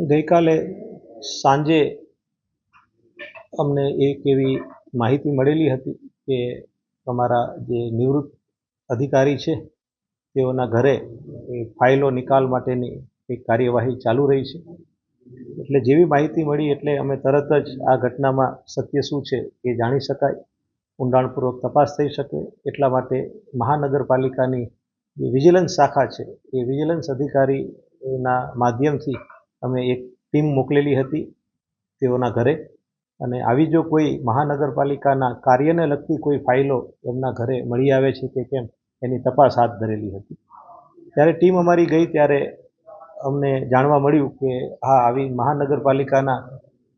ગઈકાલે સાંજે અમને એક એવી માહિતી મળેલી હતી કે અમારા જે નિવૃત્ત અધિકારી છે તેઓના ઘરે ફાઇલો નિકાલ માટેની એક કાર્યવાહી ચાલુ રહી છે. એટલે જેવી માહિતી મળી એટલે અમે તરત જ આ ઘટનામાં સત્ય શું છે એ જાણી શકાય, ઊંડાણપૂર્વક તપાસ થઈ શકે એટલા માટે મહાનગરપાલિકાની જે વિજિલન્સ શાખા છે એ વિજિલન્સ અધિકારીના માધ્યમથી અમે એક ટીમ મોકલેલી હતી તેઓના ઘરે, અને આવી જો કોઈ મહાનગરપાલિકાના કાર્યને લગતી કોઈ ફાઇલો એમના ઘરે મળી આવે છે કે કેમ એની તપાસ હાથ ધરેલી હતી. ત્યારે ટીમ અમારી ગઈ ત્યારે અમને જાણવા મળ્યું કે હા, આવી મહાનગરપાલિકાના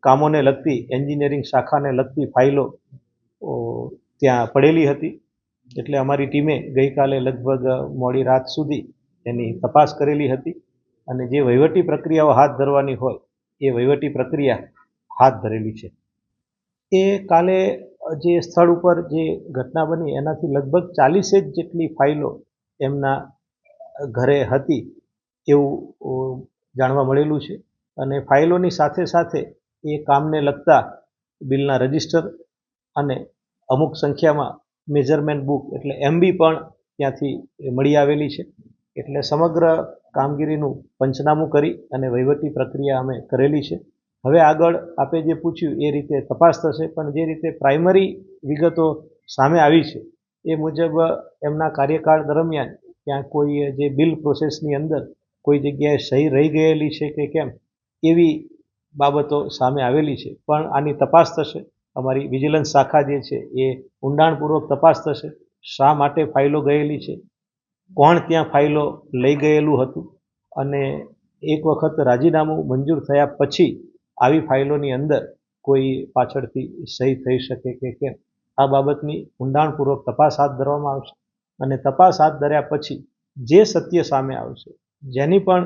કામોને લગતી એન્જિનિયરિંગ શાખાને લગતી ફાઇલો ત્યાં પડેલી હતી. એટલે અમારી ટીમે ગઈકાલે લગભગ મોડી રાત સુધી એની તપાસ કરેલી હતી અને જે વહીવટી પ્રક્રિયાઓ હાથ ધરવાની હોય એ વહીવટી પ્રક્રિયા હાથ ધરેલી છે. એ કાલે જે સ્થળ ઉપર જે ઘટના બની એનાથી લગભગ 40 જેટલી ફાઇલો એમના ઘરે હતી એવું જાણવા મળેલું છે. અને ફાઇલોની સાથે સાથે એ કામને લગતા બિલના રજિસ્ટર અને અમુક સંખ્યામાં મેઝરમેન્ટ બુક એટલે MB પણ ત્યાંથી મળી આવેલી છે. એટલે સમગ્ર કામગીરીનું પંચનામું કરી અને વહીવટી પ્રક્રિયા અમે કરેલી છે. હવે આગળ આપે જે પૂછ્યું એ રીતે તપાસ થશે, પણ જે રીતે પ્રાઇમરી વિગતો સામે આવી છે એ મુજબ એમના કાર્યકાળ દરમિયાન ત્યાં કોઈ જે બિલ પ્રોસેસની અંદર કોઈ જગ્યાએ સહી રહી ગયેલી છે કે કેમ એવી બાબતો સામે આવેલી છે. પણ આની તપાસ થશે. અમારી વિજિલન્સ શાખા જે છે એ ઊંડાણપૂર્વક તપાસ થશે. શા માટે ફાઇલો ગયેલી છે, કોણ ત્યાં ફાઇલો લઈ ગયેલું હતું, અને એક વખત રાજીનામું મંજૂર થયા પછી આવી ફાઇલોની અંદર કોઈ પાછળથી સહી થઈ શકે કે કેમ આ બાબતની ઊંડાણપૂર્વક તપાસ હાથ ધરવામાં આવશે. અને તપાસ હાથ ધર્યા પછી જે સત્ય સામે આવશે, જેની પણ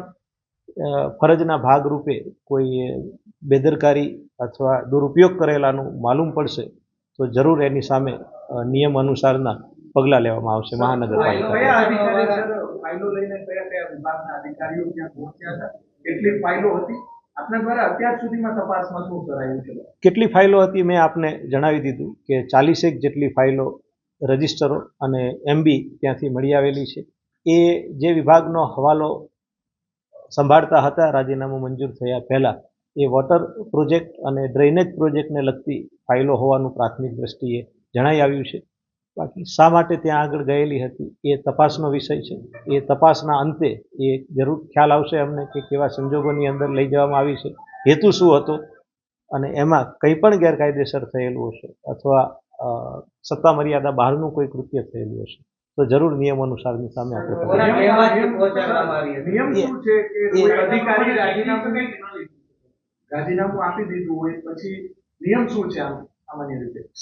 ફરજના ભાગરૂપે કોઈ બેદરકારી અથવા દુરુપયોગ કરેલાનું માલુમ પડશે તો જરૂર એની સામે નિયમ અનુસારના પગલાં લેવામાં આવશે. મહાનગરપાલિકા કેટલી ફાઇલો હતી મેં આપને જણાવી દીધું કે 40 જેટલી ફાઇલો, રજિસ્ટરો અને MB ત્યાંથી મળી આવેલી છે. એ જે વિભાગનો હવાલો સંભાળતા હતા રાજીનામું મંજૂર થયા પહેલાં એ વોટર પ્રોજેક્ટ અને ડ્રેનેજ પ્રોજેક્ટને લગતી ફાઇલો હોવાનું પ્રાથમિક દ્રષ્ટિએ જણાઈ આવ્યું છે. બાકી શા માટે ત્યાં આગળ ગયેલી હતી એ તપાસનો વિષય છે. એ તપાસના અંતે એ જરૂર ખ્યાલ આવશે અમને કે કેવા સંજોગોની અંદર લઈ જવામાં આવી છે, હેતુ શું હતો, અને એમાં કંઈ પણ ગેરકાયદેસર થયેલું હશે અથવા સત્તા મર્યાદા બહારનું કોઈ કૃત્ય થયેલું હશે તો જરૂર નિયમ અનુસારની સામે આપણે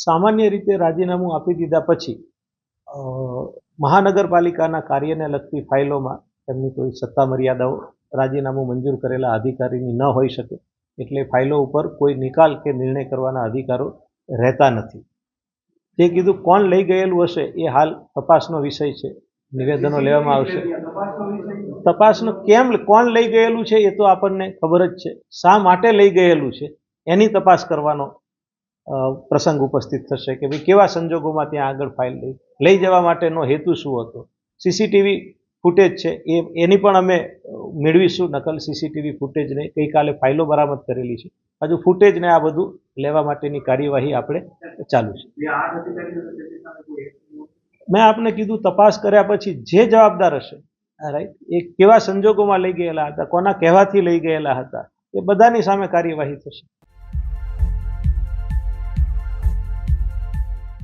સામાન્ય રીતે રાજીનામું આપી દીધા પછી મહાનગરપાલિકાના કાર્યને લગતી ફાઇલોમાં એમની કોઈ સત્તા મર્યાદાઓ રાજીનામું મંજૂર કરેલા અધિકારીની ન હોઈ શકે. એટલે ફાઇલો ઉપર કોઈ નિકાલ કે નિર્ણય કરવાના અધિકારો રહેતા નથી. જે કીધું કોણ લઈ ગયેલું હશે એ હાલ તપાસનો વિષય છે. નિવેદનો લેવામાં આવશે. તપાસનો કેમ કોણ લઈ ગયેલું છે એ તો આપણને ખબર જ છે. શા માટે લઈ ગયેલું છે એની તપાસ કરવાનો પ્રસંગ ઉપસ્થિત થશે કે ભાઈ કેવા સંજોગોમાં ત્યાં આગળ ફાઇલ લઈ જવા માટેનો હેતુ શું હતો. સીસીટીવી ફૂટેજ છે એની પણ અમે મેળવીશું નકલ. સીસીટીવી ફૂટેજને ગઈકાલે ફાઇલો બરામદ કરેલી છે. હજુ ફૂટેજને આ બધું લેવા માટેની કાર્યવાહી આપણે ચાલુ છે. મેં આપને કીધું તપાસ કર્યા પછી જે જવાબદાર હશે, રાઈટ, એ કેવા સંજોગોમાં લઈ ગયેલા હતા, કોના કહેવાથી લઈ ગયેલા હતા, એ બધાની સામે કાર્યવાહી થશે.